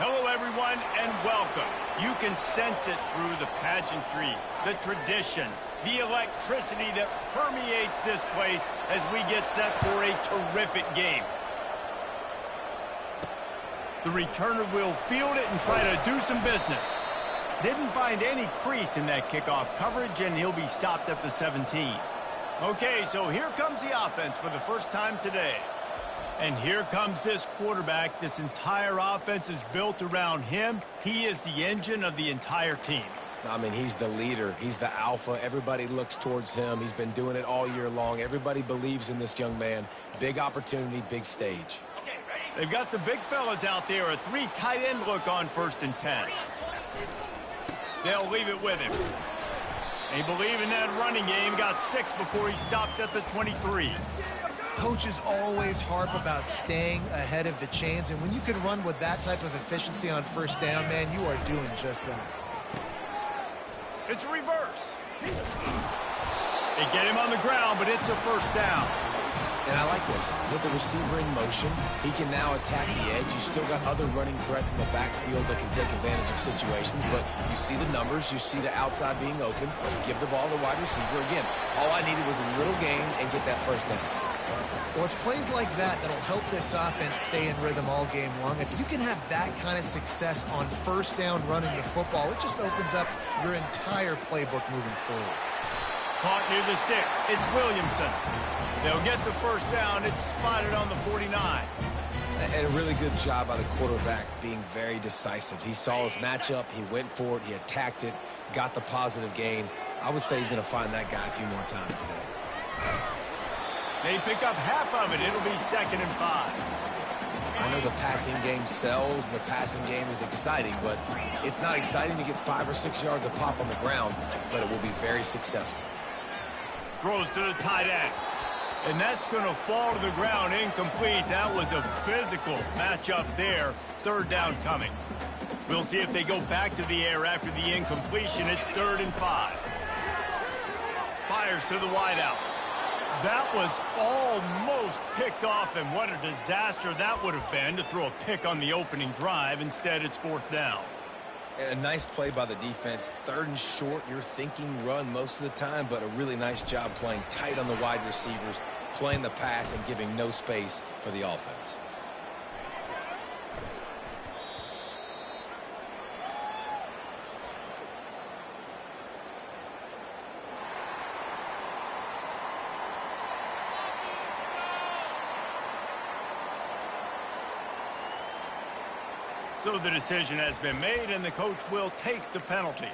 Hello, everyone, and welcome. You can sense it through the pageantry, the tradition, the electricity that permeates this place as we get set for a terrific game. The returner will field it and try to do some business. Didn't find any crease in that kickoff coverage, and he'll be stopped at the 17. Okay, so here comes the offense for the first time today. And here comes this quarterback. This entire offense is built around him. He is the engine of the entire team. I mean, he's the leader. He's the alpha. Everybody looks towards him. He's been doing it all year long. Everybody believes in this young man. Big opportunity, big stage. They've got the big fellas out there. A 3 tight end look on 1st and 10. They'll leave it with him. They believe in that running game. Got 6 before he stopped at the 23. Coaches always harp about staying ahead of the chains, and when you can run with that type of efficiency on 1st down, man, you are doing just that. It's a reverse. They get him on the ground, but it's a 1st down. And I like this. With the receiver in motion, he can now attack the edge. You still got other running threats in the backfield that can take advantage of situations, but you see the numbers, you see the outside being open. Give the ball to the wide receiver. Again, all I needed was a little gain and get that 1st down. Well, it's plays like that that'll help this offense stay in rhythm all game long. If you can have that kind of success on 1st down running the football, it just opens up your entire playbook moving forward. Caught near the sticks. It's Williamson. They'll get the 1st down. It's spotted on the 49. And a really good job by the quarterback being very decisive. He saw his matchup. He went for it. He attacked it. Got the positive gain. I would say he's going to find that guy a few more times today. They pick up half of it. It'll be 2nd and 5. I know the passing game sells, and the passing game is exciting, but it's not exciting to get 5 or 6 yards of pop on the ground, but it will be very successful. Throws to the tight end. And that's going to fall to the ground incomplete. That was a physical matchup there. 3rd down coming. We'll see if they go back to the air after the incompletion. It's 3rd and 5. Fires to the wideout. That was almost picked off, and what a disaster that would have been to throw a pick on the opening drive. Instead, it's 4th down. And a nice play by the defense. 3rd and short, you're thinking run most of the time, but a really nice job playing tight on the wide receivers, playing the pass and giving no space for the offense. So the decision has been made, and the coach will take the penalty.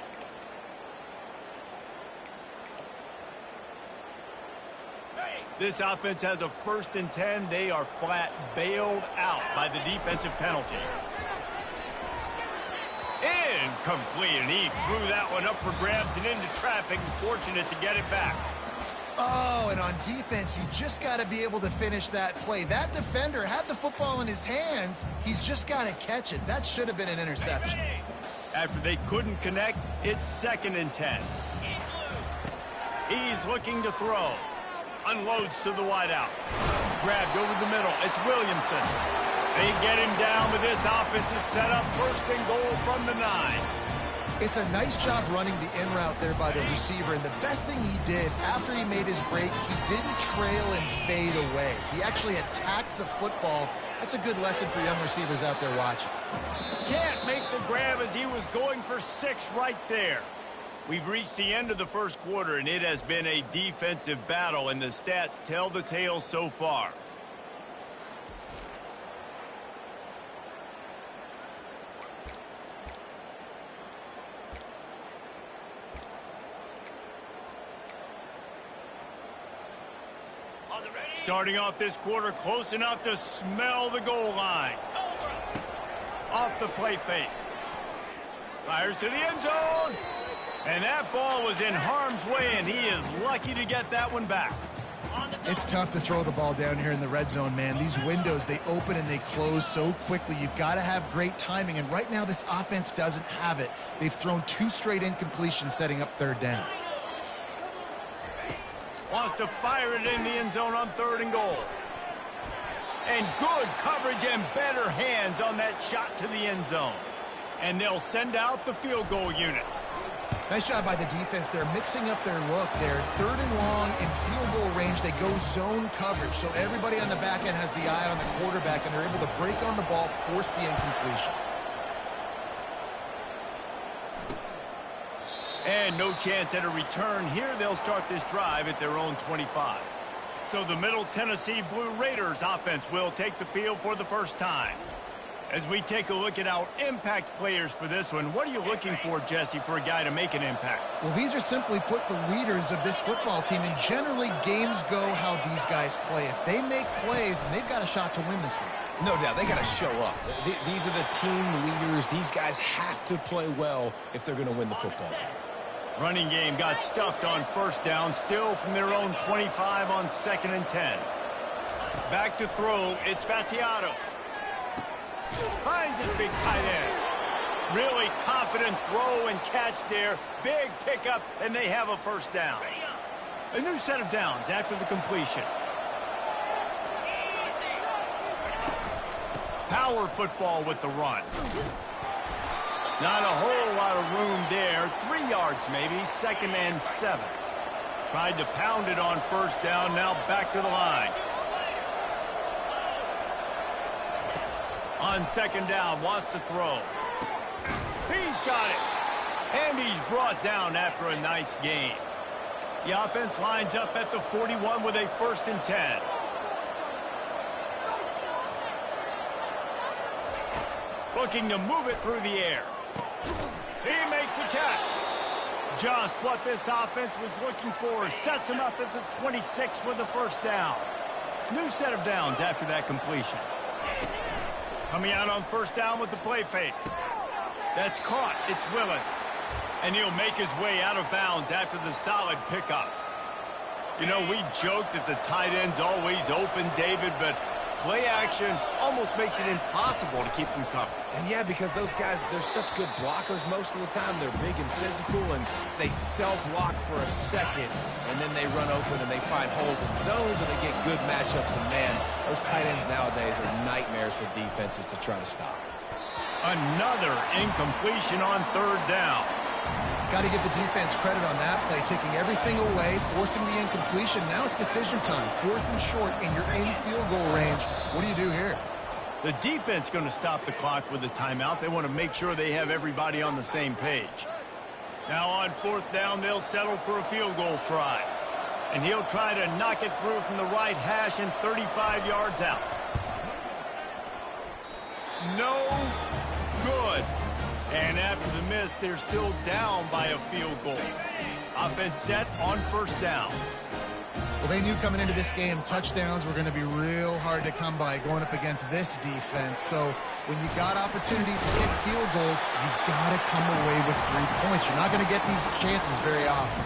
This offense has a 1st and 10. They are flat bailed out by the defensive penalty. Incomplete, and he threw that one up for grabs and into traffic, and fortunate to get it back. Oh, and on defense, you just got to be able to finish that play. That defender had the football in his hands. He's just got to catch it. That should have been an interception. After they couldn't connect, it's 2nd and 10. He's looking to throw. Unloads to the wideout. Grabbed over the middle. It's Williamson. They get him down, but this offense is set up 1st and goal from the 9. It's a nice job running the in route there by the receiver, and the best thing he did after he made his break, he didn't trail and fade away. He actually attacked the football. That's a good lesson for young receivers out there watching. Can't make the grab as he was going for 6 right there. We've reached the end of the 1st quarter, and it has been a defensive battle, and the stats tell the tale so far. Starting off this quarter, close enough to smell the goal line. Off the play fake. Fires to the end zone. And that ball was in harm's way, and he is lucky to get that one back. It's tough to throw the ball down here in the red zone, man. These windows, they open and they close so quickly. You've got to have great timing, and right now this offense doesn't have it. They've thrown 2 straight incompletions setting up 3rd down. Wants to fire it in the end zone on 3rd and goal. And good coverage and better hands on that shot to the end zone. And they'll send out the field goal unit. Nice job by the defense. They're mixing up their look. They're 3rd and long in field goal range. They go zone coverage. So everybody on the back end has the eye on the quarterback, and they're able to break on the ball, force the incompletion. And no chance at a return here. They'll start this drive at their own 25. So the Middle Tennessee Blue Raiders offense will take the field for the first time. As we take a look at our impact players for this one, what are you looking for, Jesse, for a guy to make an impact? Well, these are simply put the leaders of this football team, and generally games go how these guys play. If they make plays, then they've got a shot to win this one. No doubt, they got to show up. These are the team leaders. These guys have to play well if they're going to win the football game. Running game got stuffed on first down, still from their own 25 on 2nd and 10. Back to throw, it's Battiato. Finds his big tight end. Really confident throw and catch there. Big pickup, and they have a first down. A new set of downs after the completion. Power football with the run. Not a whole lot of room there. 3 yards maybe, 2nd and 7. Tried to pound it on first down, now back to the line. On 2nd down, wants to throw. He's got it. And he's brought down after a nice gain. The offense lines up at the 41 with a 1st and 10. Looking to move it through the air. He makes the catch. Just what this offense was looking for. Sets him up at the 26 with the first down. New set of downs after that completion. Coming out on first down with the play fake. That's caught. It's Willis. And he'll make his way out of bounds after the solid pickup. You know, we joked that the tight end's always open, David, but play action almost makes it impossible to keep them covered. And yeah, because those guys, they're such good blockers most of the time. They're big and physical, and they self-block for a second, and then they run open and they find holes in zones, and they get good matchups. And man, those tight ends nowadays are nightmares for defenses to try to stop. Another incompletion on 3rd down. Got to give the defense credit on that play, taking everything away, forcing the incompletion. Now it's decision time. 4th and short, and you're in field goal range. What do you do here? The defense going to stop the clock with a timeout. They want to make sure they have everybody on the same page. Now on 4th down, they'll settle for a field goal try. And he'll try to knock it through from the right hash and 35 yards out. No good. And after the miss, they're still down by a field goal. Offense set on 1st down. Well, they knew coming into this game touchdowns were going to be real hard to come by going up against this defense. So when you got opportunities to kick field goals, you've got to come away with 3 points. You're not going to get these chances very often.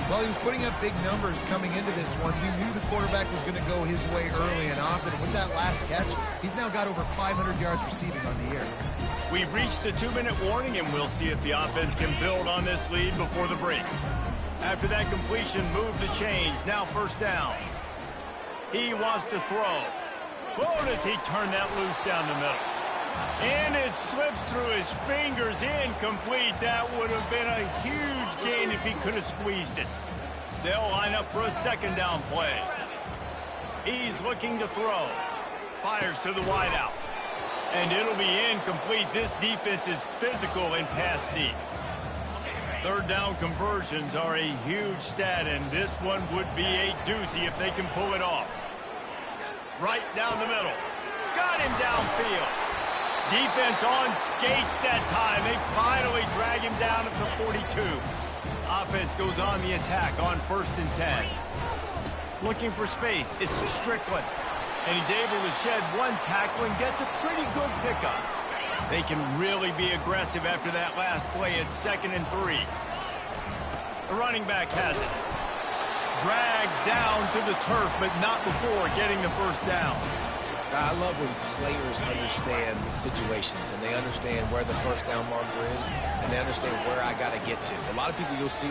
Well, he was putting up big numbers coming into this one. We knew the quarterback was going to go his way early and often. And with that last catch, he's now got over 500 yards receiving on the year. We've reached the 2-minute warning, and we'll see if the offense can build on this lead before the break. After that completion, move the chains. Now 1st down. He wants to throw. Oh, does he turn that loose down the middle? And it slips through his fingers, incomplete. That would have been a huge gain if he could have squeezed it. They'll line up for a 2nd down play. He's looking to throw. Fires to the wideout. And it'll be incomplete. This defense is physical and pass deep. 3rd down conversions are a huge stat, and this one would be a doozy if they can pull it off. Right down the middle. Got him downfield. Defense on skates that time. They finally drag him down at the 42. Offense goes on the attack on 1st and 10. Looking for space. It's Strickland. And he's able to shed 1 tackle and gets a pretty good pickup. They can really be aggressive after that last play at 2nd and 3. The running back has it. Dragged down to the turf, but not before getting the 1st down. I love when players understand situations, and they understand where the 1st down marker is, and they understand where I got to get to. A lot of people you'll see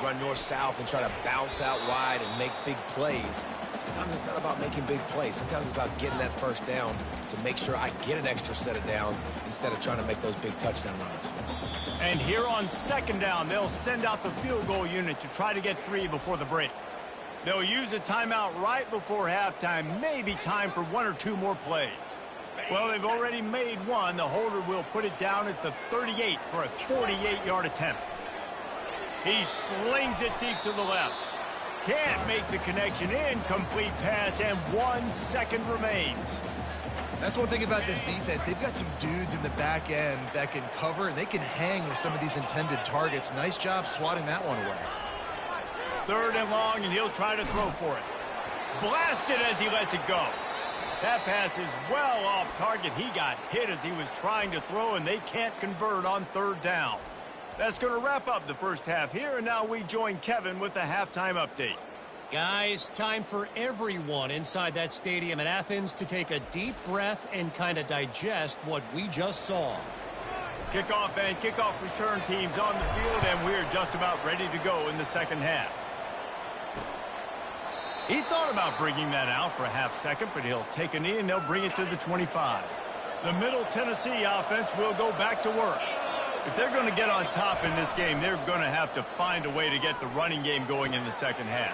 run north-south and try to bounce out wide and make big plays. Sometimes it's not about making big plays. Sometimes it's about getting that first down to make sure I get an extra set of downs instead of trying to make those big touchdown runs. And here on second down, they'll send out the field goal unit to try to get 3 before the break. They'll use a timeout right before halftime, maybe time for 1 or 2 more plays. Well, they've already made one. The holder will put it down at the 38 for a 48-yard attempt. He slings it deep to the left. Can't make the connection. Incomplete pass, and 1 second remains. That's one thing about this defense. They've got some dudes in the back end that can cover, and they can hang with some of these intended targets. Nice job swatting that one away. 3rd and long, and he'll try to throw for it. Blasted as he lets it go. That pass is well off target. He got hit as he was trying to throw, and they can't convert on 3rd down. That's going to wrap up the first half here, and now we join Kevin with the halftime update. Guys, time for everyone inside that stadium in Athens to take a deep breath and kind of digest what we just saw. Kickoff and kickoff return teams on the field, and we're just about ready to go in the second half. He thought about bringing that out for a half second, but he'll take a knee and they'll bring it to the 25. The Middle Tennessee offense will go back to work. If they're going to get on top in this game, they're going to have to find a way to get the running game going in the second half.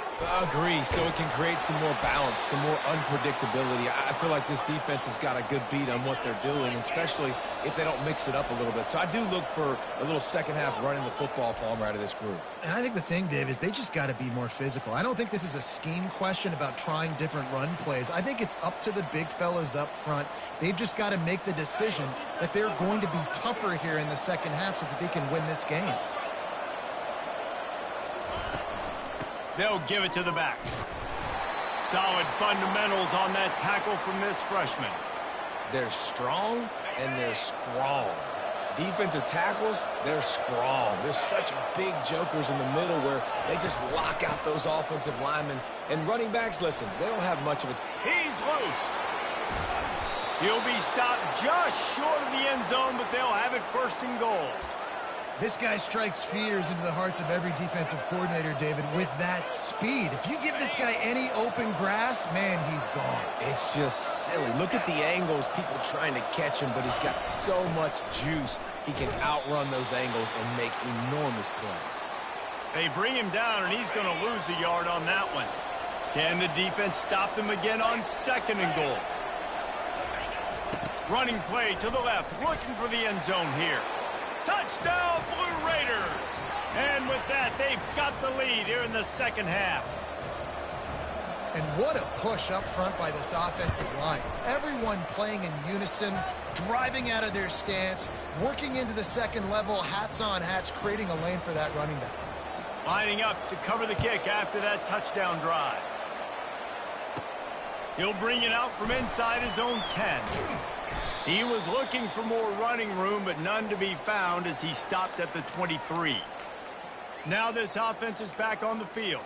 Agree, so it can create some more balance, some more unpredictability. I feel like this defense has got a good beat on what they're doing, especially if they don't mix it up a little bit. So I do look for a little second half running the football, Palmer, out of this group. And I think the thing, Dave, is they just got to be more physical. I don't think this is a scheme question about trying different run plays. I think it's up to the big fellas up front. They've just got to make the decision that they're going to be tougher here in the second half so that they can win this game. They'll give it to the back. Solid fundamentals on that tackle from this freshman. They're strong and they're strong. Defensive tackles, they're strong. There's such big jokers in the middle where they just lock out those offensive linemen. And running backs, listen, they don't have much of it. He's loose. He'll be stopped just short of the end zone, but they'll have it 1st and goal. This guy strikes fears into the hearts of every defensive coordinator, David, with that speed. If you give this guy any open grass, man, he's gone. It's just silly. Look at the angles, people trying to catch him, but he's got so much juice. He can outrun those angles and make enormous plays. They bring him down, and he's going to lose a yard on that one. Can the defense stop them again on 2nd and goal? Running play to the left, looking for the end zone here. Touchdown, Blue Raiders! And with that, they've got the lead here in the second half. And what a push up front by this offensive line. Everyone playing in unison, driving out of their stance, working into the second level, hats on hats, creating a lane for that running back. Lining up to cover the kick after that touchdown drive. He'll bring it out from inside his own 10. He was looking for more running room, but none to be found as he stopped at the 23. Now this offense is back on the field.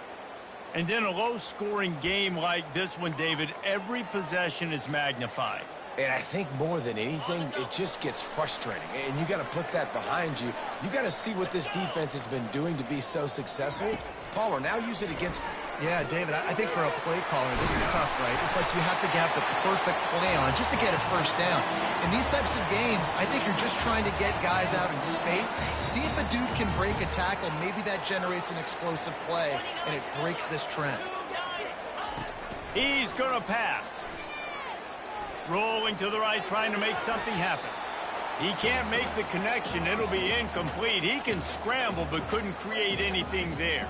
And in a low-scoring game like this one, David, every possession is magnified. And I think more than anything, it just gets frustrating. And you got to put that behind you. You got to see what this defense has been doing to be so successful. Palmer, now use it against him. Yeah, David, I think for a play caller, this is tough, right? It's like you have to have the perfect play on just to get a first down. In these types of games, I think you're just trying to get guys out in space, see if a dude can break a tackle. Maybe that generates an explosive play, and it breaks this trend. He's going to pass. Rolling to the right, trying to make something happen. He can't make the connection. It'll be incomplete. He can scramble, but couldn't create anything there.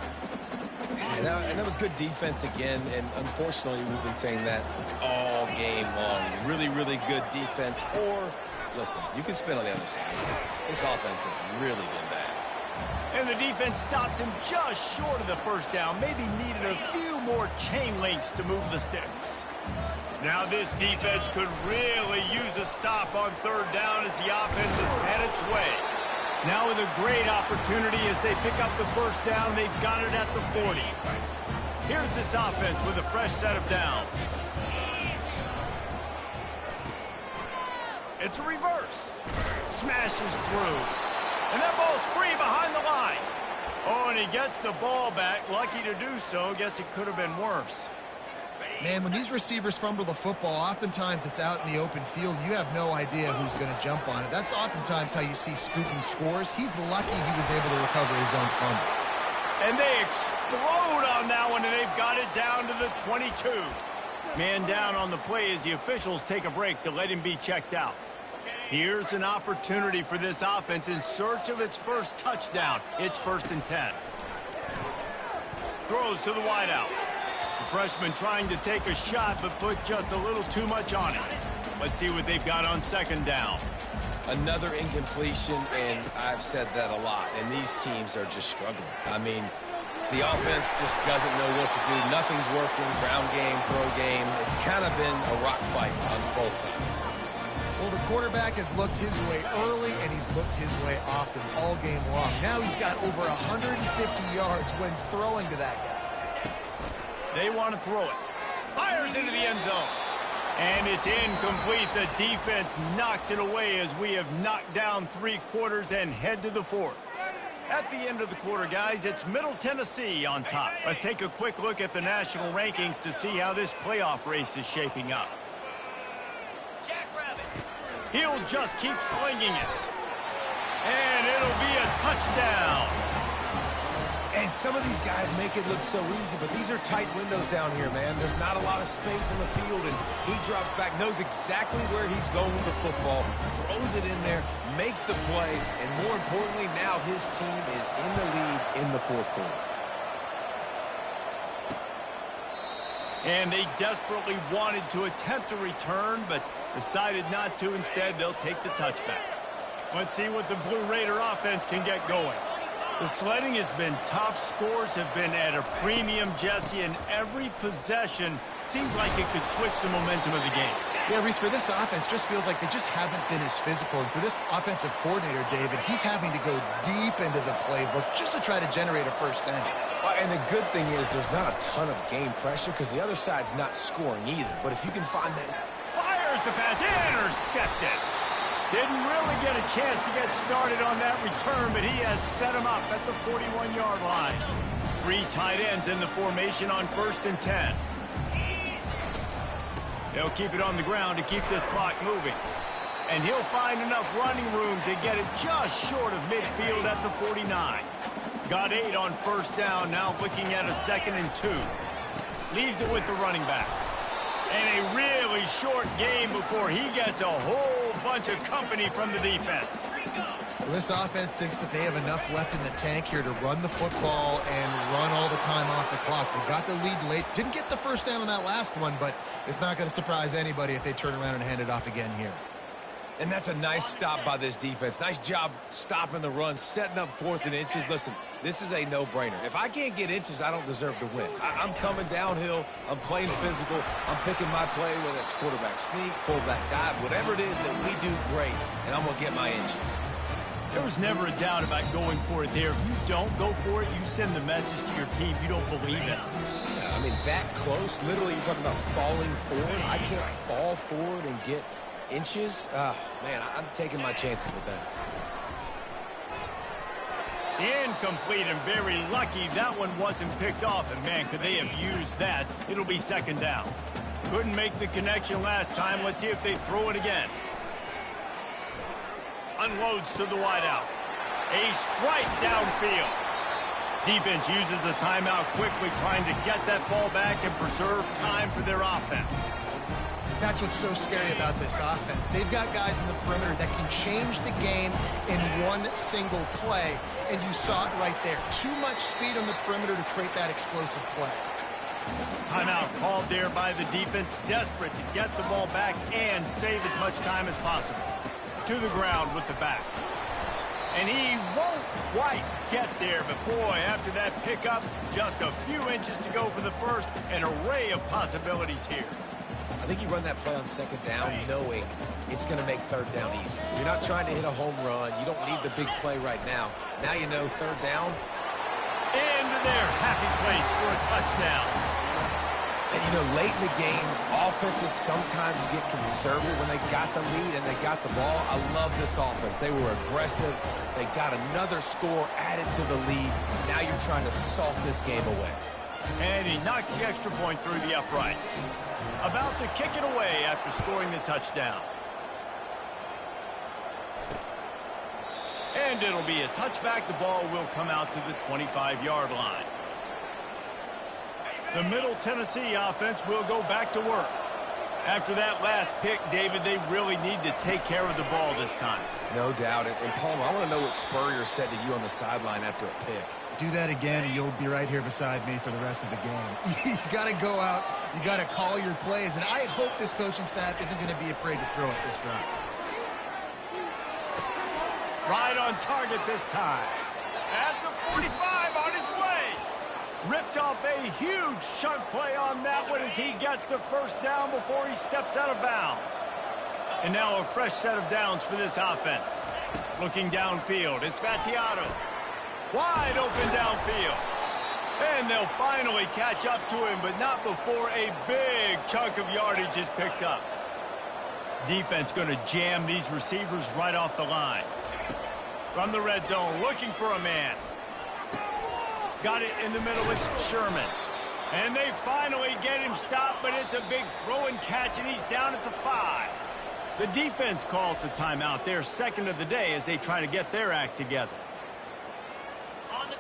And that was good defense again, and unfortunately, we've been saying that all game long. Really, really good defense. Or, listen, you can spin on the other side. This offense has really been bad. And the defense stops him just short of the first down. Maybe needed a few more chain links to move the sticks. Now this defense could really use a stop on 3rd down as the offense has had its way. Now with a great opportunity as they pick up the first down, they've got it at the 40. Here's this offense with a fresh set of downs. It's a reverse. Smashes through. And that ball's free behind the line. Oh, and he gets the ball back. Lucky to do so. Guess it could have been worse. Man, when these receivers fumble the football, oftentimes it's out in the open field. You have no idea who's going to jump on it. That's oftentimes how you see scooping scores. He's lucky he was able to recover his own fumble. And they explode on that one, and they've got it down to the 22. Man down on the play as the officials take a break to let him be checked out. Here's an opportunity for this offense in search of its first touchdown. It's 1st and 10. Throws to the wideout. The freshman trying to take a shot, but put just a little too much on it. Let's see what they've got on 2nd down. Another incompletion, and I've said that a lot, and these teams are just struggling. I mean, the offense just doesn't know what to do. Nothing's working. Ground game, throw game. It's kind of been a rock fight on both sides. Well, the quarterback has looked his way early, and he's looked his way often all game long. Now he's got over 150 yards when throwing to that guy. They want to throw it. Fires into the end zone. And it's incomplete. The defense knocks it away as we have knocked down 3 quarters and head to the 4th. At the end of the quarter, guys, it's Middle Tennessee on top. Let's take a quick look at the national rankings to see how this playoff race is shaping up. He'll just keep slinging it. And it'll be a touchdown. And some of these guys make it look so easy, but these are tight windows down here, man. There's not a lot of space in the field, and he drops back, knows exactly where he's going with the football, throws it in there, makes the play, and more importantly, now his team is in the lead in the 4th quarter. And they desperately wanted to attempt a return, but decided not to. Instead, they'll take the touchback. Let's see what the Blue Raider offense can get going. The sledding has been tough. Scores have been at a premium, Jesse, and every possession seems like it could switch the momentum of the game. Yeah, Reese, for this offense, just feels like they just haven't been as physical. And for this offensive coordinator, David, he's having to go deep into the playbook just to try to generate a first down. And the good thing is there's not a ton of game pressure because the other side's not scoring either. But if you can find that... Fires the pass, intercepted. Didn't really get a chance to get started on that return, but he has set him up at the 41-yard line. 3 tight ends in the formation on 1st and 10. They'll keep it on the ground to keep this clock moving. And he'll find enough running room to get it just short of midfield at the 49. Got 8 on 1st down, now looking at a 2nd and 2. Leaves it with the running back. And a really short game before he gets a whole bunch of company from the defense. Well, this offense thinks that they have enough left in the tank here to run the football and run all the time off the clock. We got the lead late. Didn't get the first down on that last one, but it's not going to surprise anybody if they turn around and hand it off again here. And that's a nice stop by this defense. Nice job stopping the run, setting up 4th and inches. Listen, this is a no-brainer. If I can't get inches, I don't deserve to win. I'm coming downhill. I'm playing physical. I'm picking my play, whether it's quarterback sneak, fullback dive, whatever it is that we do great, and I'm going to get my inches. There was never a doubt about going for it there. If you don't go for it, you send the message to your team you don't believe in it. Yeah, I mean, that close, literally, you're talking about falling forward. I can't fall forward and get inches. Man, I'm taking my chances with that. Incomplete, and very lucky that one wasn't picked off. And man, could they have used that. It'll be 2nd down. Couldn't make the connection last time. Let's see if they throw it again. Unloads to the wideout. A strike downfield. Defense uses a timeout quickly, trying to get that ball back and preserve time for their offense. That's what's so scary about this offense. They've got guys in the perimeter that can change the game in one single play, and you saw it right there. Too much speed on the perimeter to create that explosive play. Timeout called there by the defense, desperate to get the ball back and save as much time as possible. To the ground with the back. And he won't quite get there, but boy, after that pickup, just a few inches to go for the first. An array of possibilities here. I think you run that play on 2nd down knowing it's going to make 3rd down easy. You're not trying to hit a home run. You don't need the big play right now. Now you know 3rd down. Into their happy place for a touchdown. And, you know, late in the games, offenses sometimes get conservative when they got the lead and they got the ball. I love this offense. They were aggressive. They got another score added to the lead. Now you're trying to salt this game away. And he knocks the extra point through the uprights. About to kick it away after scoring the touchdown. And it'll be a touchback. The ball will come out to the 25-yard line. The Middle Tennessee offense will go back to work. After that last pick, David, they really need to take care of the ball this time. No doubt. And Palmer, I want to know what Spurrier said to you on the sideline after a pick. Do that again, and you'll be right here beside me for the rest of the game. You got to go out. You got to call your plays, and I hope this coaching staff isn't going to be afraid to throw it this drive. Right on target this time. At the 45, on his way. Ripped off a huge chunk play on that one as he gets the first down before he steps out of bounds. And now a fresh set of downs for this offense. Looking downfield, it's Gattiato. Wide open downfield. And they'll finally catch up to him, but not before a big chunk of yardage is picked up. Defense going to jam these receivers right off the line. From the red zone, looking for a man. Got it in the middle, it's Sherman. And they finally get him stopped, but it's a big throw and catch, and he's down at the 5. The defense calls the timeout, their second of the day, as they try to get their act together.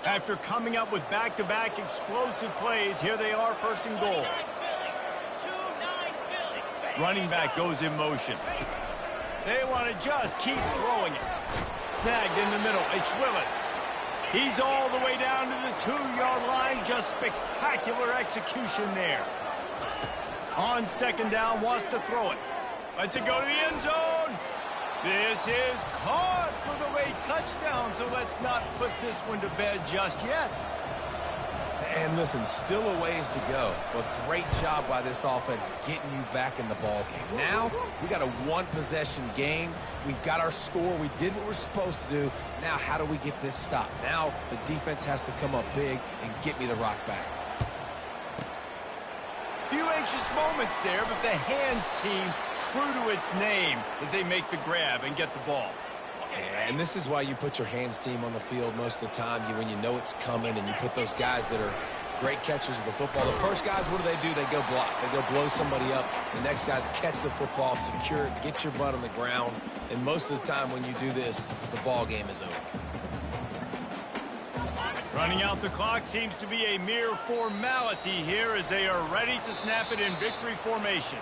After coming up with back-to-back explosive plays, here they are, first and goal. Running back goes in motion. They want to just keep throwing it. Snagged in the middle, it's Willis. He's all the way down to the 2-yard line. Just spectacular execution there. On second down, wants to throw it. Lets it go to the end zone. This is caught for the late touchdown, so let's not put this one to bed just yet. And listen, still a ways to go, but great job by this offense getting you back in the ball game. Now, we got a one-possession game. We've got our score. We did what we're supposed to do. Now, how do we get this stopped? Now, the defense has to come up big and get me the rock back. Few anxious moments there, but the hands team true to its name as they make the grab and get the ball. And this is why you put your hands team on the field most of the time, when you know it's coming, and you put those guys that are great catchers of the football. The first guys, what do? They go block. They go blow somebody up. The next guys catch the football, secure it, get your butt on the ground. And most of the time when you do this, the ball game is over. Running out the clock seems to be a mere formality here as they are ready to snap it in victory formation.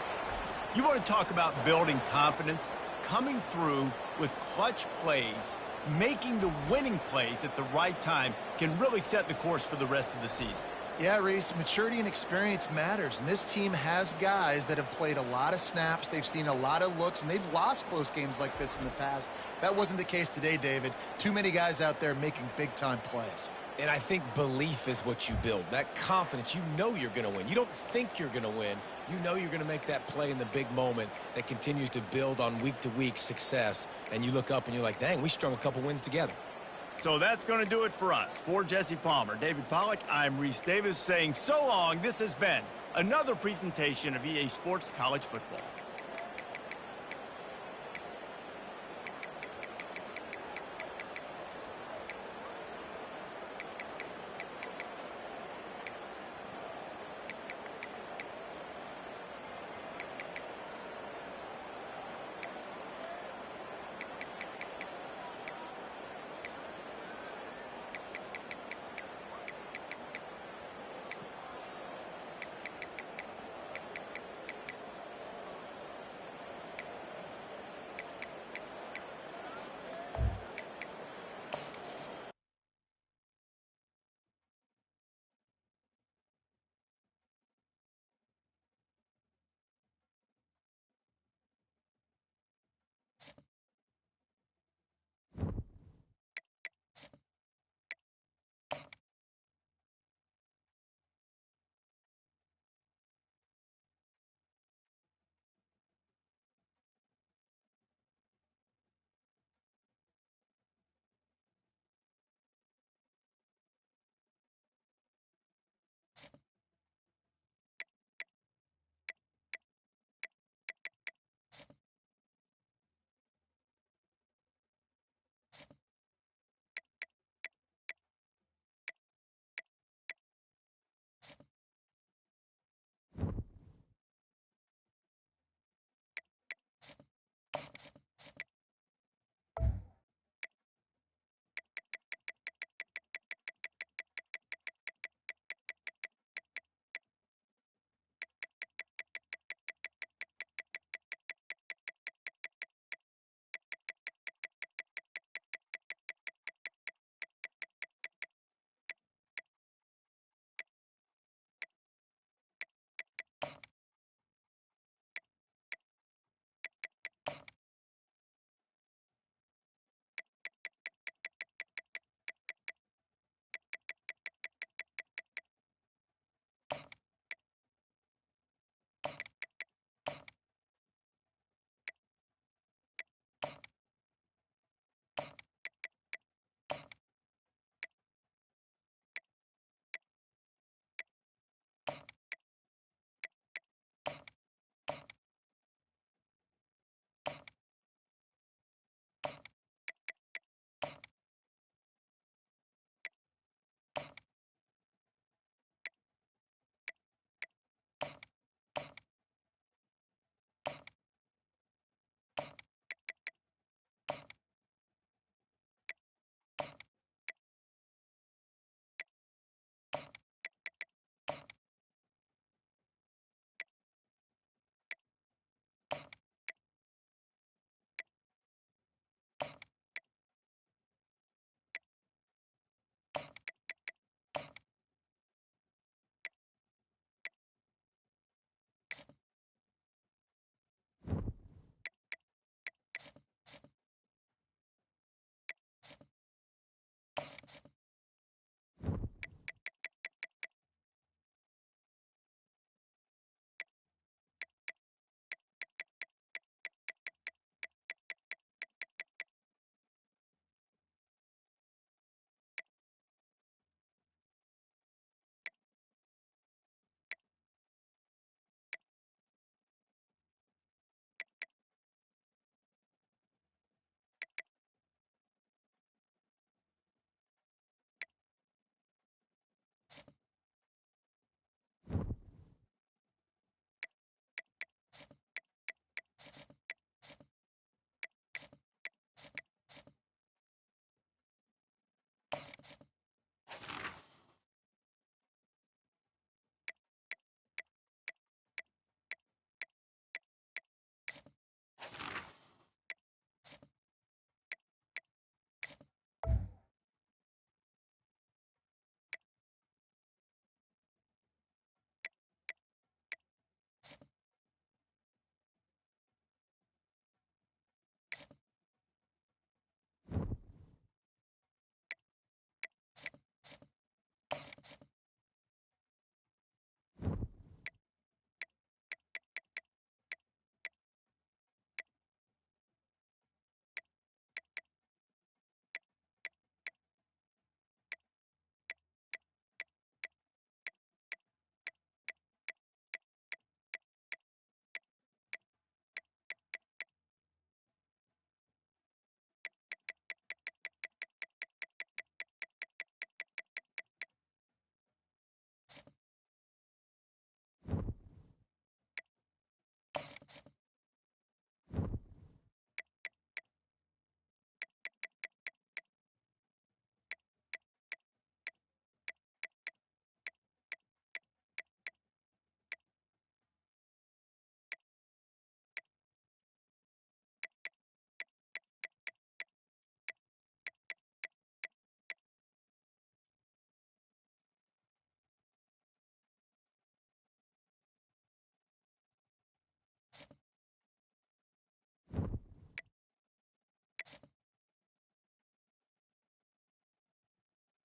You want to talk about building confidence? Coming through with clutch plays, making the winning plays at the right time can really set the course for the rest of the season. Yeah, Reese, maturity and experience matters, and this team has guys that have played a lot of snaps. They've seen a lot of looks, and they've lost close games like this in the past. That wasn't the case today, David. Too many guys out there making big-time plays. And I think belief is what you build. That confidence, you know you're going to win. You don't think you're going to win. You know you're going to make that play in the big moment that continues to build on week-to-week success. And you look up and you're like, dang, we strung a couple wins together. So that's going to do it for us. For Jesse Palmer, David Pollack, I'm Reese Davis saying so long. This has been another presentation of EA Sports College Football.